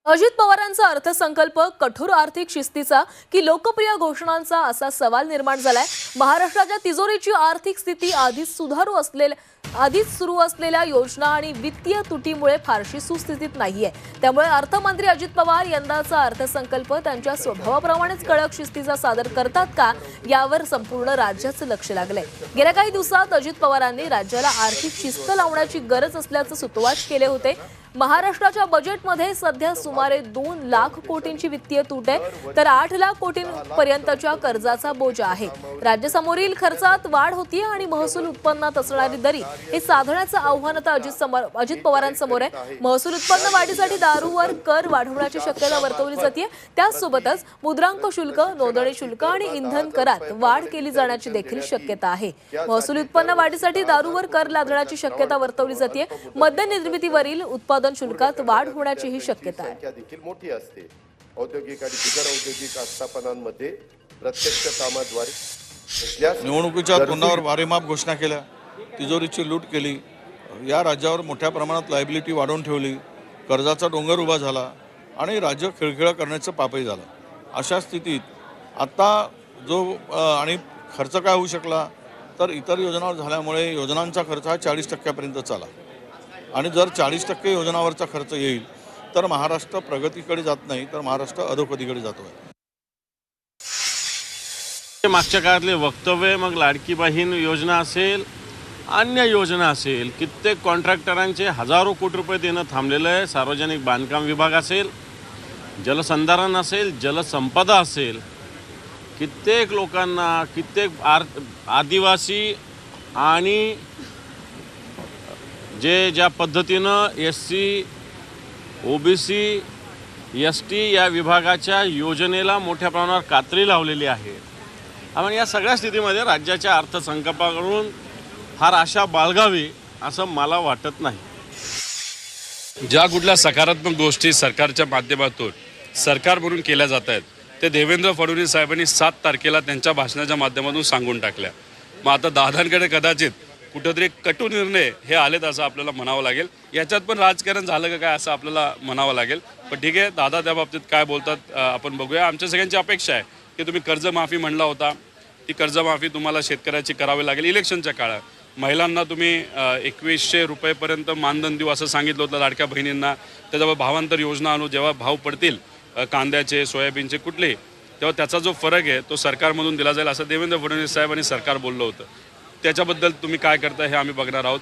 अजित पवारांचा अर्थसंकल्प कठोर आर्थिक शिस्तीचा की लोकप्रिय घोषणांचा असा सवाल निर्माण झालाय। महाराष्ट्राच्या तिजोरीची आर्थिक स्थिती आधीच सुरू असलेल्या योजना आणि वित्तीय तुटीमुळे फारशी सुस्थितीत नाहीये। त्यामुळे अर्थमंत्री अजित पवार यंदाचा अर्थसंकल्प त्यांच्या स्वभावाप्रमाणेच कडक शिस्तीचा सादर करतात का यावर संपूर्ण राज्याचं लक्ष लागलंय। गेल्या काही दिवसात अजित पवारांनी राज्याला आर्थिक शिस्त लावण्याची गरज असल्याचं सुतोवाच केले होते। महाराष्ट्राच्या बजेटमध्ये सध्या सुमारे 2 लाख कोटींची वित्तीय तूट आहे, तर 8 लाख कोटींपर्यंतच्या कर्जाचा बोजा आहे। राज्यासमोरील खर्चात वाढ होतीये आणि महसूल उत्पन्नात असणारी दरी हे साधण्याचं आव्हान आता अजित पवारांसमोर आहे। महसूल उत्पन्न वाढीसाठी दारूवर कर वाढवण्याची शक्यता वर्तवली जाते। त्याचसोबतच मुद्रांक शुल्क, नोंदणी शुल्क आणि इंधन करात वाढ केली जाण्याची देखील शक्यता आहे। महसूल उत्पन्न वाढीसाठी दारूवर कर लादण्याची शक्यता वर्तवली जाते। मद्य निर्मितीवरील उत्पादन शुल्कात वाढ होण्याची ही शक्यता आहे। देखील मोठी असते। औद्योगिक आणि बिगर औद्योगिक आस्थापनांमध्ये प्रत्यक्ष कामाद्वारे निवडणुकीच्या तोंडावर वारेमाप घोषणा केल्या, तिजोरीची लूट केली, या राज्यावर मोठ्या प्रमाणात लायबिलिटी वाढवून ठेवली, कर्जाचा डोंगर उभा झाला आणि राज्य खिळखिळा करण्याचं पापही झालं। अशा स्थितीत आता जो आणि खर्च काय होऊ शकला तर इतर योजनांवर झाल्यामुळे योजनांचा खर्च हा 40% चाला आणि जर 40% योजनावरचा खर्च येईल तर महाराष्ट्र प्रगतीकडे जात नाही, तर महाराष्ट्र अधोगतीकडे जातोय। मागच्या काळातले वक्तव्य, मग लाडकी बहीण योजना असेल, अन्य योजना असेल, कित्येक कॉन्ट्रॅक्टरांचे हजारो कोटी रुपये देणं थांबलेलं आहे। सार्वजनिक बांधकाम विभाग असेल, जलसंधारण असेल, जलसंपदा असेल, कित्येक लोकांना, कित्येक आदिवासी आणि ज्या पद्धतीनं SC, OBC, ST या विभागाच्या योजनेला मोठ्या प्रमाणावर कात्री लावलेली आहे। आणि या सगळ्या स्थितीमध्ये राज्याच्या अर्थसंकल्पाकडून फार आशा बाळगावी असं मला वाटत नाही। ज्या कुठल्या सकारात्मक गोष्टी सरकारच्या माध्यमातून सरकार म्हणून केल्या जात आहेत ते देवेंद्र फडणवीस साहेबांनी 7 तारखेला त्यांच्या भाषणाच्या माध्यमातून सांगून टाकल्या। मग आता दादांकडे कदाचित कुठेतरी कटू निर्णय हे आलेत असं आपल्याला म्हणावं लागेल। याच्यात पण राजकारण झालं का काय असं आपल्याला म्हणावं लागेल। पण ठीक आहे, दादा त्या बाबतीत काय बोलतात आपण बघूया। आमच्या सगळ्यांची अपेक्षा आहे की तुम्ही कर्जमाफी म्हणला होता, ती कर्जमाफी तुम्हाला शेतकऱ्याची करावी लागेल। इलेक्शनच्या काळात महिलांना तुम्ही 2100 रुपयेपर्यंत मानधन देऊ असं सांगितलं होतं लाडक्या बहिणींना। त्याच्यावर भावांतर योजना आणू, जेव्हा भाव पडतील कांद्याचे, सोयाबीनचे कुठले, तेव्हा त्याचा जो फरक आहे तो सरकारमधून दिला जाईल असं देवेंद्र फडणवीस साहेबांनी सरकार बोललं होतं। त्याच्याबद्दल तुम्ही काय करता हे आम्ही बघणार आहोत।